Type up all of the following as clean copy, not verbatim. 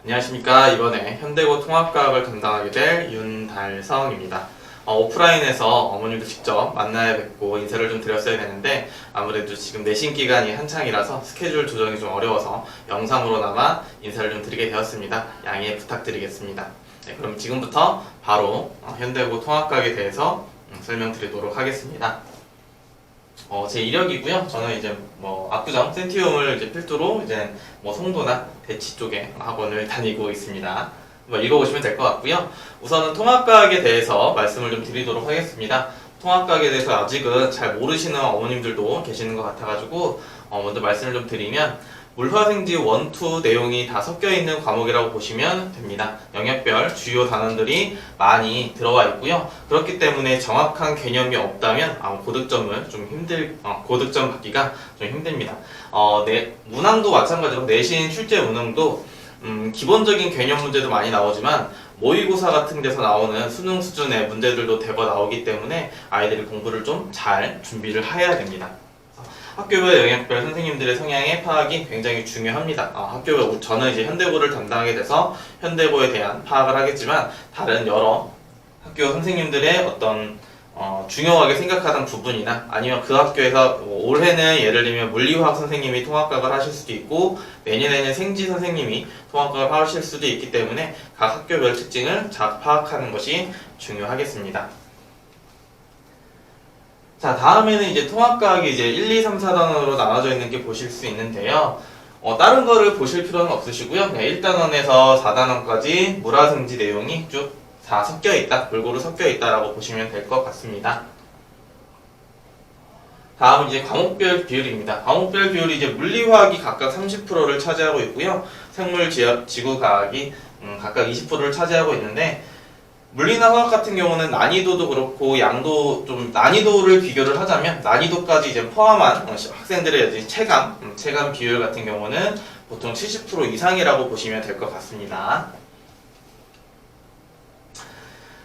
안녕하십니까. 이번에 현대고 통합과학을 담당하게 될 윤달성입니다. 오프라인에서 어머님도 직접 만나야 뵙고 인사를 좀 드렸어야 되는데 아무래도 지금 내신 기간이 한창이라서 스케줄 조정이 좀 어려워서 영상으로나마 인사를 좀 드리게 되었습니다. 양해 부탁드리겠습니다. 네, 그럼 지금부터 바로 현대고 통합과학에 대해서 설명드리도록 하겠습니다. 제 이력이고요. 저는 이제 압구정 센티움을 이제 필두로 이제 송도나 대치 쪽에 학원을 다니고 있습니다. 읽어보시면 될 것 같고요. 우선은 통합과학에 대해서 말씀을 좀 드리도록 하겠습니다. 통합과학에 대해서 아직은 잘 모르시는 어머님들도 계시는 것 같아가지고 먼저 말씀을 좀 드리면 물화생지 1, 2 내용이 다 섞여있는 과목이라고 보시면 됩니다. 영역별 주요 단원들이 많이 들어와 있고요. 그렇기 때문에 정확한 개념이 없다면 고득점을 좀 고득점 받기가 좀 힘듭니다. 문항도 마찬가지로 내신 출제 문항도 기본적인 개념 문제도 많이 나오지만 모의고사 같은 데서 나오는 수능 수준의 문제들도 대거 나오기 때문에 아이들이 공부를 좀 잘 준비를 해야 됩니다. 학교별 영역별 선생님들의 성향의 파악이 굉장히 중요합니다. 저는 이제 현대고를 담당하게 돼서 현대고에 대한 파악을 하겠지만 다른 여러 학교 선생님들의 어떤 중요하게 생각하는 부분이나 아니면 그 학교에서 올해는 예를 들면 물리화학 선생님이 통합과학을 하실 수도 있고 내년에는 생지 선생님이 통합과학을 하실 수도 있기 때문에 각 학교별 특징을 잘 파악하는 것이 중요하겠습니다. 자, 다음에는 이제 통합과학이 이제 1, 2, 3, 4단원으로 나눠져 있는 게 보실 수 있는데요. 다른 거를 보실 필요는 없으시고요. 그냥 1단원에서 4단원까지 물화생지 내용이 쭉 다 섞여 있다, 골고루 섞여 있다라고 보시면 될 것 같습니다. 다음은 이제 과목별 비율입니다. 과목별 비율이 이제 물리화학이 각각 30%를 차지하고 있고요. 생물, 지구과학이 각각 20%를 차지하고 있는데 물리나 화학 같은 경우는 난이도도 그렇고 양도 좀 난이도를 비교를 하자면 난이도까지 이제 포함한 학생들의 체감 비율 같은 경우는 보통 70% 이상이라고 보시면 될 것 같습니다.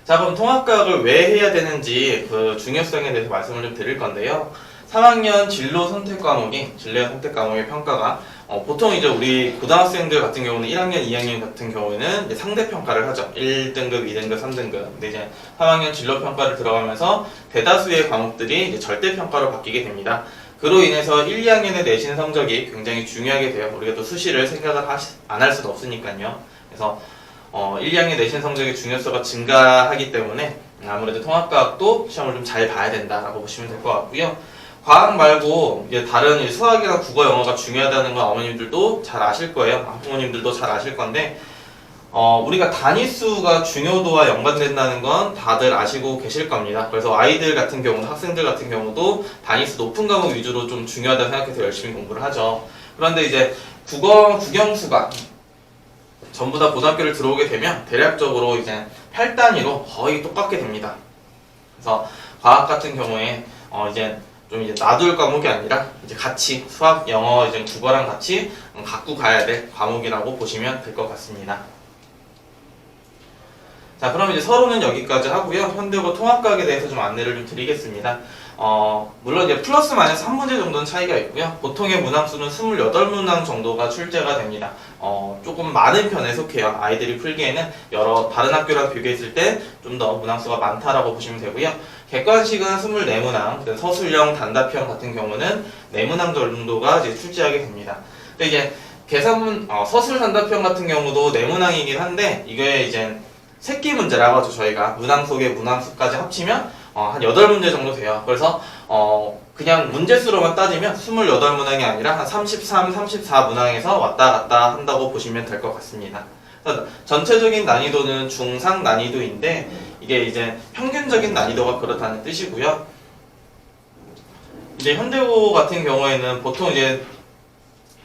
자, 그럼 통합과학을 왜 해야 되는지 그 중요성에 대해서 말씀을 좀 드릴 건데요. 3학년 진로 선택 과목의 평가가 보통 이제 우리 고등학생들 같은 경우는 1학년, 2학년 같은 경우에는 이제 상대 평가를 하죠. 1등급, 2등급, 3등급. 근데 이제 3학년 진로 평가를 들어가면서 대다수의 과목들이 이제 절대 평가로 바뀌게 됩니다. 그로 인해서 1, 2학년의 내신 성적이 굉장히 중요하게 돼요. 우리가 또 수시를 생각을 안 할 수도 없으니까요. 그래서 1, 2학년 내신 성적의 중요성이 증가하기 때문에 아무래도 통합과학도 시험을 좀 잘 봐야 된다라고 보시면 될 것 같고요. 과학 말고 이제 다른 수학이나 국어, 영어가 중요하다는 건 어머님들도 잘 아실 거예요. 부모님들도 잘 아실 건데 우리가 단위수가 중요도와 연관된다는 건 다들 아시고 계실 겁니다. 그래서 아이들 같은 경우도 학생들 같은 경우도 단위수 높은 과목 위주로 좀 중요하다고 생각해서 열심히 공부를 하죠. 그런데 이제 국영수가 전부 다 고등학교를 들어오게 되면 대략적으로 이제 8단위로 거의 똑같게 됩니다. 그래서 과학 같은 경우에 이제 놔둘 과목이 아니라 이제 같이 수학, 영어, 이제 국어랑 같이 갖고 가야 될 과목이라고 보시면 될 것 같습니다. 자, 그럼 이제 서론은 여기까지 하고요. 현대고 통합과학에 대해서 좀 안내를 좀 드리겠습니다. 물론 이제 플러스 마이너스 한 문제 정도는 차이가 있고요. 보통의 문항수는 28문항 정도가 출제가 됩니다. 조금 많은 편에 속해요. 아이들이 풀기에는 다른 학교랑 비교했을 때 좀 더 문항수가 많다라고 보시면 되고요. 객관식은 24문항, 서술형, 단답형 같은 경우는 4문항 정도가 이제 출제하게 됩니다. 근데 이제 서술 단답형 같은 경우도 4문항이긴 한데 이게 이제 새끼 문제라고 하죠. 저희가 문항 속에 문항수까지 합치면 한 8문제 정도 돼요. 그래서 그냥 문제수로만 따지면 28문항이 아니라 한 33, 34문항에서 왔다 갔다 한다고 보시면 될 것 같습니다. 전체적인 난이도는 중상 난이도인데 이게 이제 평균적인 난이도가 그렇다는 뜻이고요. 이제 현대고 같은 경우에는 보통 이제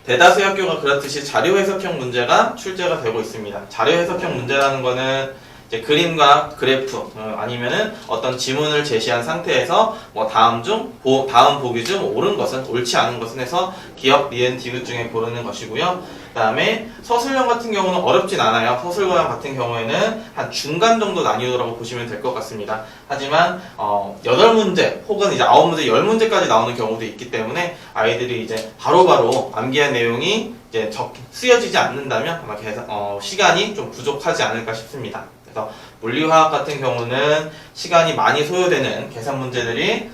대다수의 학교가 그렇듯이 자료 해석형 문제가 출제가 되고 있습니다. 자료 해석형 문제라는 거는 이제 그림과 그래프 아니면은 어떤 지문을 제시한 상태에서 다음 보기 중 옳은 것은 옳지 않은 것은 해서 기역, 니은, 디귿 중에 고르는 것이고요. 그 다음에 서술형 같은 경우는 어렵진 않아요. 서술형 같은 경우에는 한 중간 정도 난이도라고 보시면 될 것 같습니다. 하지만 8문제 혹은 이제 9문제, 10문제까지 나오는 경우도 있기 때문에 아이들이 이제 바로바로 암기한 내용이 이제 쓰여지지 않는다면 아마 시간이 좀 부족하지 않을까 싶습니다. 그래서 물리화학 같은 경우는 시간이 많이 소요되는 계산 문제들이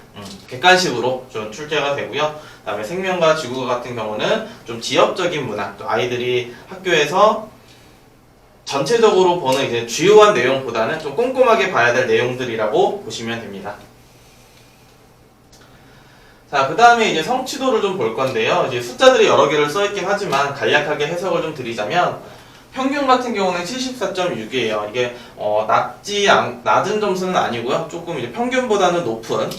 객관식으로 좀 출제가 되고요. 그다음에 생명과 지구 같은 경우는 좀 지역적인 문화, 또 아이들이 학교에서 전체적으로 보는 이제 주요한 내용보다는 좀 꼼꼼하게 봐야 될 내용들이라고 보시면 됩니다. 자, 그 다음에 이제 성취도를 좀 볼 건데요. 이제 숫자들이 여러 개를 써있긴 하지만 간략하게 해석을 좀 드리자면 평균 같은 경우는 74.6이에요. 이게 낮은 점수는 아니고요. 조금 이제 평균보다는 높은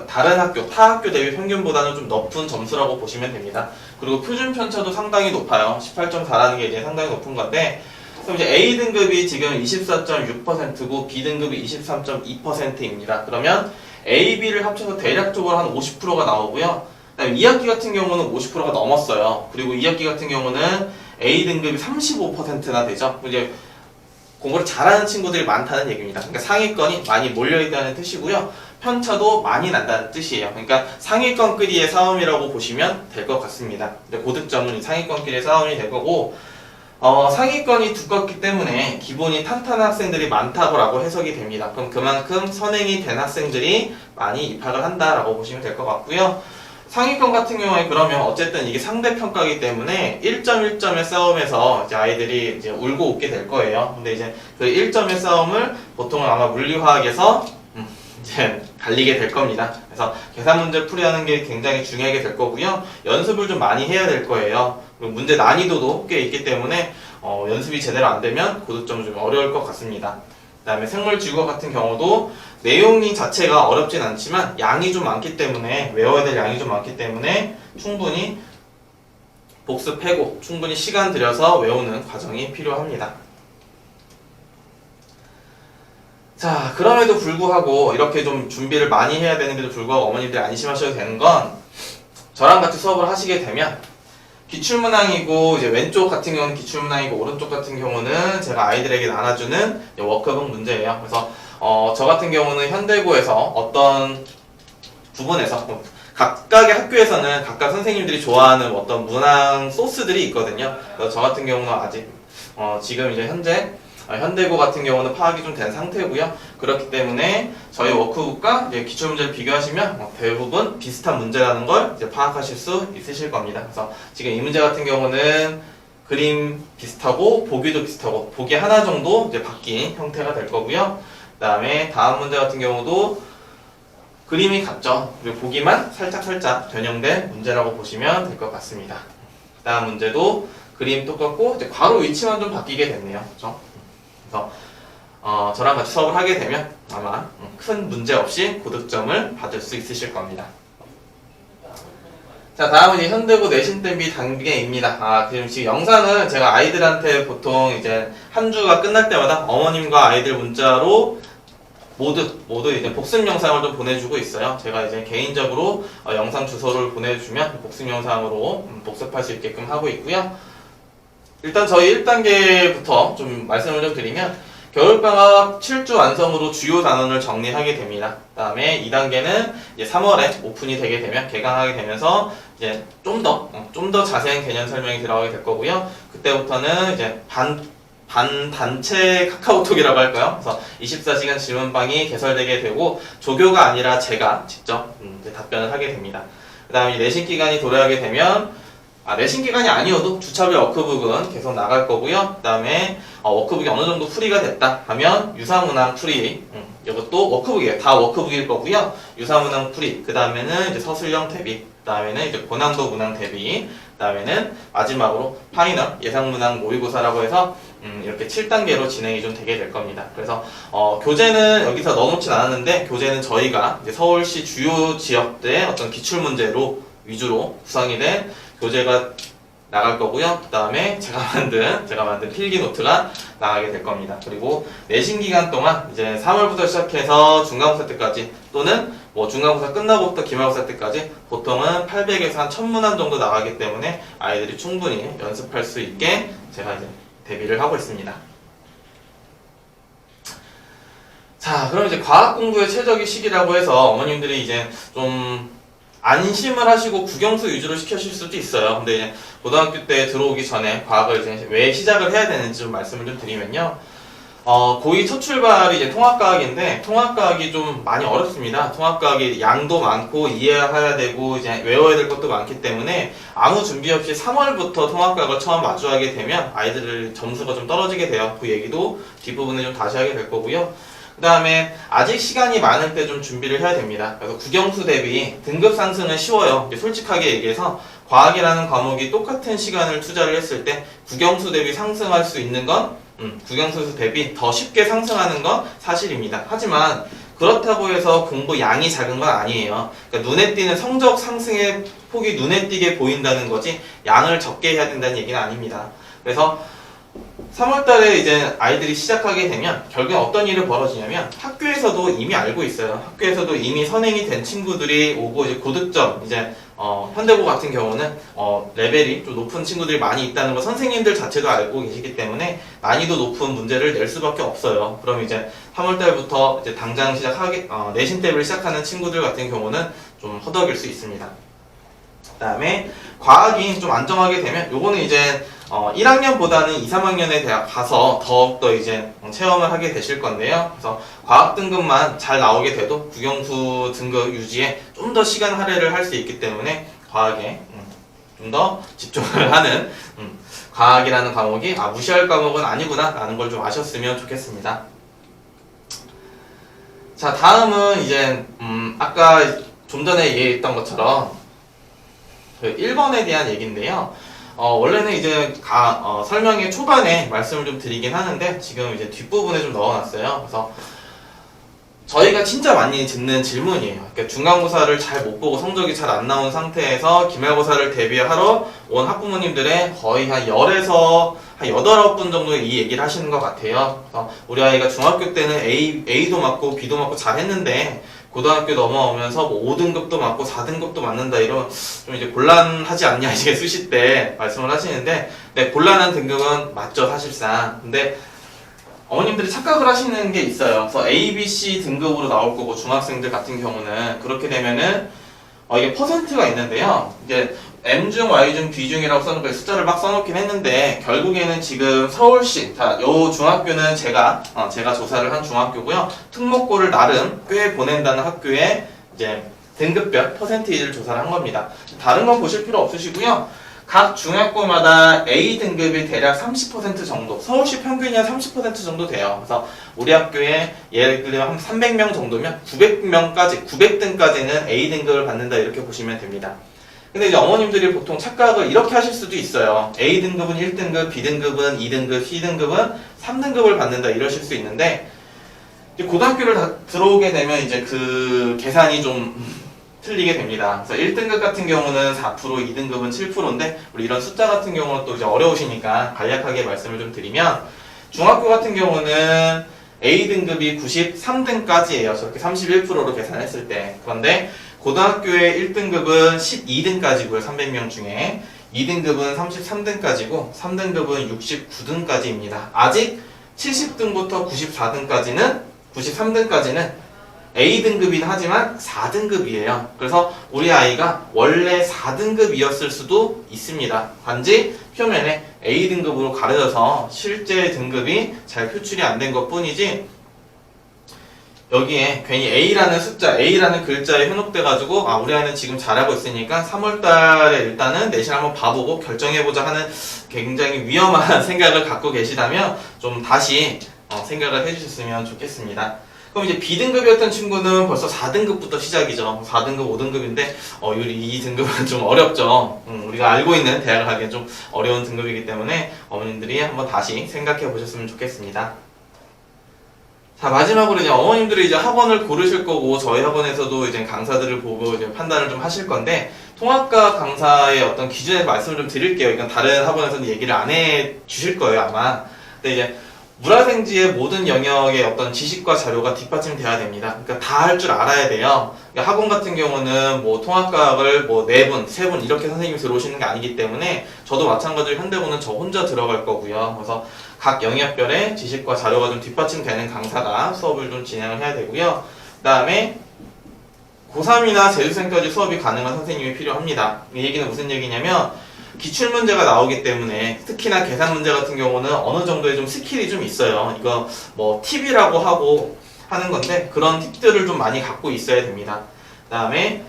다른 학교, 타 학교 대비 평균보다는 좀 높은 점수라고 보시면 됩니다. 그리고 표준 편차도 상당히 높아요. 18.4라는 게 이제 상당히 높은 건데, 그럼 이제 A 등급이 지금 24.6%고 B 등급이 23.2%입니다. 그러면 A, B를 합쳐서 대략적으로 한 50%가 나오고요. 그다음에 2학기 같은 경우는 50%가 넘었어요. 그리고 2학기 같은 경우는 A 등급이 35%나 되죠. 이제 공부를 잘하는 친구들이 많다는 얘기입니다. 그러니까 상위권이 많이 몰려있다는 뜻이고요. 편차도 많이 난다는 뜻이에요. 그러니까 상위권끼리의 싸움이라고 보시면 될 것 같습니다. 고득점은 상위권끼리의 싸움이 될 거고, 상위권이 두껍기 때문에 기본이 탄탄한 학생들이 많다고 해석이 됩니다. 그럼 그만큼 선행이 된 학생들이 많이 입학을 한다라고 보시면 될 것 같고요. 상위권 같은 경우에 그러면 어쨌든 이게 상대평가이기 때문에 1점 1점의 싸움에서 이제 아이들이 이제 울고 웃게 될 거예요. 근데 이제 그 1점의 싸움을 보통은 아마 물리화학에서 이제 갈리게 될 겁니다. 그래서 계산 문제 풀이하는 게 굉장히 중요하게 될 거고요. 연습을 좀 많이 해야 될 거예요. 그리고 문제 난이도도 꽤 있기 때문에 연습이 제대로 안 되면 고득점은 좀 어려울 것 같습니다. 그 다음에 생물지구학 같은 경우도 내용이 자체가 어렵진 않지만 양이 좀 많기 때문에, 외워야 될 양이 좀 많기 때문에 충분히 복습하고 충분히 시간 들여서 외우는 과정이 필요합니다. 자, 그럼에도 불구하고 이렇게 좀 준비를 많이 해야 되는데도 불구하고 어머님들이 안심하셔도 되는 건, 저랑 같이 수업을 하시게 되면 기출문항이고, 이제 왼쪽 같은 경우는 기출문항이고, 오른쪽 같은 경우는 제가 아이들에게 나눠주는 워크북 문제예요. 그래서 저 같은 경우는 현대고에서 어떤 부분에서 각각의 학교에서는 각각 선생님들이 좋아하는 어떤 문항 소스들이 있거든요. 그래서 저 같은 경우는 아직 지금 이제 현재 현대고 같은 경우는 파악이 좀 된 상태고요. 그렇기 때문에 저희 워크북과 이제 기출문제를 비교하시면 대부분 비슷한 문제라는 걸 이제 파악하실 수 있으실 겁니다. 그래서 지금 이 문제 같은 경우는 그림 비슷하고 보기도 비슷하고 보기 하나 정도 이제 바뀐 형태가 될 거고요. 그 다음에 다음 문제 같은 경우도 그림이 같죠. 그리고 보기만 살짝 변형된 문제라고 보시면 될 것 같습니다. 그 다음 문제도 그림 똑같고 이제 괄호 위치만 좀 바뀌게 됐네요. 그렇죠? 그래서 저랑 같이 수업을 하게 되면 아마 큰 문제 없이 고득점을 받을 수 있으실 겁니다. 자, 다음은 이제 현대고 내신 대비 단계입니다. 지금 영상은 제가 아이들한테 보통 이제 한 주가 끝날 때마다 어머님과 아이들 문자로 모두 이제 복습 영상을 좀 보내주고 있어요. 제가 이제 개인적으로 영상 주소를 보내주면 복습 영상으로 복습할 수 있게끔 하고 있고요. 일단 저희 1단계부터 좀 말씀을 좀 드리면, 겨울방학 7주 완성으로 주요 단원을 정리하게 됩니다. 그 다음에 2단계는 이제 3월에 오픈이 되게 되면, 개강하게 되면서 이제 좀 더 자세한 개념 설명이 들어가게 될 거고요. 그때부터는 이제 반단체 카카오톡이라고 할까요? 그래서 24시간 질문방이 개설되게 되고, 조교가 아니라 제가 직접 이제 답변을 하게 됩니다. 그 다음에 내신 기간이 도래하게 되면, 내신 기간이 아니어도 주차별 워크북은 계속 나갈 거고요. 그 다음에 워크북이 어느 정도 풀이가 됐다 하면 유사문항 풀이, 이것도 워크북이에요. 다 워크북일 거고요. 유사문항 풀이, 그 다음에는 이제 서술형 대비, 그 다음에는 이제 고난도 문항 대비, 그 다음에는 마지막으로 파이널 예상문항 모의고사라고 해서 이렇게 7단계로 진행이 좀 되게 될 겁니다. 그래서 교재는 여기서 넣어놓진 않았는데, 교재는 저희가 이제 서울시 주요 지역대 어떤 기출문제로 위주로 구성이 된 교재가 나갈 거고요. 그 다음에 제가 만든 필기 노트가 나가게 될 겁니다. 그리고 내신 기간 동안 이제 3월부터 시작해서 중간고사 때까지, 또는 뭐 중간고사 끝나고부터 기말고사 때까지 보통은 800에서 한 1000문항 정도 나가기 때문에 아이들이 충분히 연습할 수 있게 제가 이제 대비를 하고 있습니다. 자, 그럼 이제 과학 공부의 최적의 시기라고 해서 어머님들이 이제 좀 안심을 하시고 국영수 위주로 시켜실 수도 있어요. 근데 이제 고등학교 때 들어오기 전에 과학을 이제 왜 시작을 해야 되는지 좀 말씀을 좀 드리면요. 고2 첫 출발이 이제 통합과학인데, 통합과학이 좀 많이 어렵습니다. 통합과학이 양도 많고, 이해해야 되고, 이제 외워야 될 것도 많기 때문에, 아무 준비 없이 3월부터 통합과학을 처음 마주하게 되면, 아이들 점수가 좀 떨어지게 돼요. 그 얘기도 뒷부분에 좀 다시 하게 될 거고요. 그 다음에, 아직 시간이 많을 때 좀 준비를 해야 됩니다. 그래서 국영수 대비 등급 상승은 쉬워요. 솔직하게 얘기해서, 과학이라는 과목이 똑같은 시간을 투자를 했을 때, 국영수 대비 상승할 수 있는 건 국영수 대비 더 쉽게 상승하는 건 사실입니다. 하지만 그렇다고 해서 공부 양이 작은 건 아니에요. 그러니까 눈에 띄는 성적 상승의 폭이 눈에 띄게 보인다는 거지 양을 적게 해야 된다는 얘기는 아닙니다. 그래서 3월달에 이제 아이들이 시작하게 되면 결국엔 어떤 일이 벌어지냐면 학교에서도 이미 알고 있어요. 학교에서도 이미 선행이 된 친구들이 오고 이제 고득점 이제 현대고 같은 경우는 레벨이 좀 높은 친구들이 많이 있다는 거 선생님들 자체도 알고 계시기 때문에 난이도 높은 문제를 낼 수밖에 없어요. 그럼 이제 3월달부터 이제 당장 내신 대비를 시작하는 친구들 같은 경우는 좀 허덕일 수 있습니다. 그 다음에 과학이 좀 안정하게 되면 요거는 이제 1학년보다는 2, 3학년에 대학 가서 더욱더 이제 체험을 하게 되실 건데요. 그래서 과학 등급만 잘 나오게 돼도 국영수 등급 유지에 좀 더 시간 할애를 할 수 있기 때문에 과학에 좀 더 집중을 하는 과학이라는 과목이 무시할 과목은 아니구나 라는 걸 좀 아셨으면 좋겠습니다. 자, 다음은 이제 아까 좀 전에 얘기했던 것처럼 1번에 대한 얘기인데요. 원래는 이제 설명의 초반에 말씀을 좀 드리긴 하는데 지금 이제 뒷부분에 좀 넣어놨어요. 그래서 저희가 진짜 많이 듣는 질문이에요. 그러니까 중간고사를 잘 못 보고 성적이 잘 안 나온 상태에서 기말고사를 대비하러 온 학부모님들의 거의 한 10에서 한 8, 9분 정도 이 얘기를 하시는 것 같아요. 그래서 우리 아이가 중학교 때는 A도 맞고 B도 맞고 잘 했는데 고등학교 넘어오면서 뭐 5등급도 맞고 4등급도 맞는다 이런 좀 이제 곤란하지 않냐 이제 수시 때 말씀을 하시는데 네, 곤란한 등급은 맞죠 사실상. 근데 어머님들이 착각을 하시는 게 있어요. 그래서 A, B, C 등급으로 나올 거고 중학생들 같은 경우는 그렇게 되면은 이게 퍼센트가 있는데요. 이제 M중, Y중, B중이라고 써놓고 숫자를 막 써놓긴 했는데 결국에는 지금 서울시 요 중학교는 제가 조사를 한 중학교고요. 특목고를 나름 꽤 보낸다는 학교에 이제 등급별 퍼센테이지를 조사를 한 겁니다. 다른 건 보실 필요 없으시고요. 각 중학교마다 A 등급이 대략 30% 정도, 서울시 평균이 한 30% 정도 돼요. 그래서 우리 학교에 예를 들면 한 300명 정도면 900명까지, 900등까지는 A 등급을 받는다 이렇게 보시면 됩니다. 근데 이제 어머님들이 보통 착각을 이렇게 하실 수도 있어요. A 등급은 1등급, B 등급은 2등급, C 등급은 3등급을 받는다 이러실 수 있는데 고등학교를 들어오게 되면 이제 그 계산이 좀 틀리게 됩니다. 그래서 1등급 같은 경우는 4%, 2등급은 7%인데 우리 이런 숫자 같은 경우는 또 이제 어려우시니까 간략하게 말씀을 좀 드리면 중학교 같은 경우는 A등급이 93등까지예요. 저렇게 31%로 계산했을 때. 그런데 고등학교의 1등급은 12등까지고요. 300명 중에. 2등급은 33등까지고 3등급은 69등까지입니다. 아직 70등부터 93등까지는 A등급이긴 하지만 4등급이에요. 그래서 우리 아이가 원래 4등급이었을 수도 있습니다. 단지 표면에 A등급으로 가려져서 실제 등급이 잘 표출이 안 된 것 뿐이지 여기에 괜히 A라는 숫자, A라는 글자에 현혹돼가지고 우리 아이는 지금 잘하고 있으니까 3월달에 일단은 내신 한번 봐보고 결정해보자 하는 굉장히 위험한 생각을 갖고 계시다면 좀 다시 생각을 해주셨으면 좋겠습니다. 그럼 이제 B등급이었던 친구는 벌써 4등급부터 시작이죠. 4등급, 5등급인데 이 등급은 좀 어렵죠. 우리가 알고 있는 대학을 가기엔 좀 어려운 등급이기 때문에 어머님들이 한번 다시 생각해 보셨으면 좋겠습니다. 자, 마지막으로 이제 어머님들이 이제 학원을 고르실 거고 저희 학원에서도 이제 강사들을 보고 이제 판단을 좀 하실 건데 통합과학 강사의 어떤 기준에 말씀을 좀 드릴게요. 이건 다른 학원에서는 얘기를 안 해 주실 거예요, 아마. 근데 이제 물화생지의 모든 영역의 어떤 지식과 자료가 뒷받침돼야 됩니다. 그러니까 다 할 줄 알아야 돼요. 그러니까 학원 같은 경우는 뭐 통합과학을 뭐 4분, 3분 이렇게 선생님이 들어오시는 게 아니기 때문에 저도 마찬가지로 현대고는 저 혼자 들어갈 거고요. 그래서 각 영역별의 지식과 자료가 좀 뒷받침되는 강사가 수업을 좀 진행을 해야 되고요. 그 다음에 고3이나 재수생까지 수업이 가능한 선생님이 필요합니다. 이 얘기는 무슨 얘기냐면 기출문제가 나오기 때문에 특히나 계산 문제 같은 경우는 어느 정도의 좀 스킬이 좀 있어요. 이거 뭐 팁이라고 하고 하는 건데 그런 팁들을 좀 많이 갖고 있어야 됩니다. 그 다음에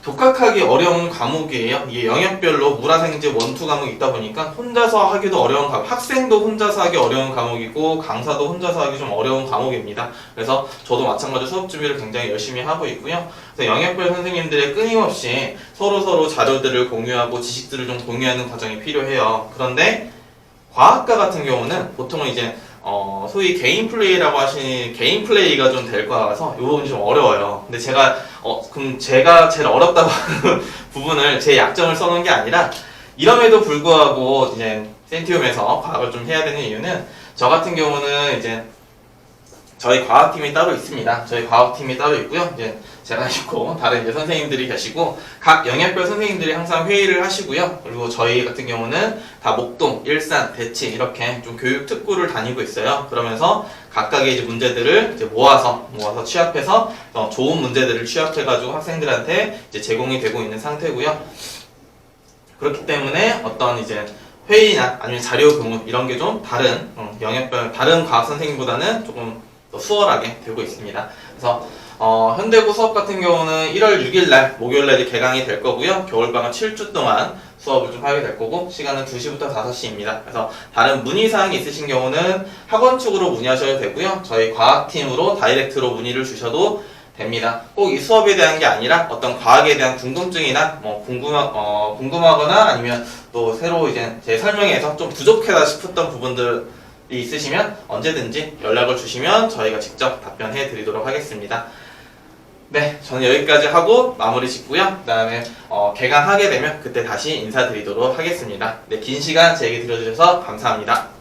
독학하기 어려운 과목이에요. 이게 영역별로 물화생지 원투 과목이 있다 보니까 혼자서 하기도 어려운 과목, 학생도 혼자서 하기 어려운 과목이고 강사도 혼자서 하기 좀 어려운 과목입니다. 그래서 저도 마찬가지로 수업 준비를 굉장히 열심히 하고 있고요. 그래서 영역별 선생님들의 끊임없이 서로 자료들을 공유하고 지식들을 좀 공유하는 과정이 필요해요. 그런데 과학과 같은 경우는 보통은 이제 소위 개인 플레이라고 하시는 개인 플레이가 좀 될 거라서 이 부분이 좀 어려워요. 근데 그럼 제가 제일 어렵다고 하는 부분을 제 약점을 써놓은 게 아니라 이럼에도 불구하고 이제 센티움에서 과학을 좀 해야 되는 이유는 저 같은 경우는 이제 저희 과학팀이 따로 있습니다. 저희 과학팀이 따로 있고요. 이제 제가 있고 다른 이제 선생님들이 계시고 각 영역별 선생님들이 항상 회의를 하시고요. 그리고 저희 같은 경우는 다 목동, 일산, 대치 이렇게 좀 교육 특구를 다니고 있어요. 그러면서 각각의 이제 문제들을 이제 모아서 취합해서 좋은 문제들을 취합해가지고 학생들한테 이제 제공이 되고 있는 상태고요. 그렇기 때문에 어떤 이제 회의나 아니면 자료 교무 이런 게 좀 다른 영역별 다른 과학 선생님보다는 조금 더 수월하게 되고 있습니다. 그래서 현대고 수업 같은 경우는 1월 6일날 목요일날 이제 개강이 될 거고요. 겨울방학 7주 동안 수업을 좀 하게 될 거고 시간은 2시부터 5시입니다. 그래서 다른 문의사항이 있으신 경우는 학원 측으로 문의하셔도 되고요. 저희 과학팀으로 다이렉트로 문의를 주셔도 됩니다. 꼭 이 수업에 대한 게 아니라 어떤 과학에 대한 궁금증이나 궁금하거나 아니면 또 새로 이제 제 설명에서 좀 부족하다 싶었던 부분들이 있으시면 언제든지 연락을 주시면 저희가 직접 답변해 드리도록 하겠습니다. 네, 저는 여기까지 하고 마무리 짓고요. 그 다음에 개강하게 되면 그때 다시 인사드리도록 하겠습니다. 네, 긴 시간 제 얘기 들어주셔서 감사합니다.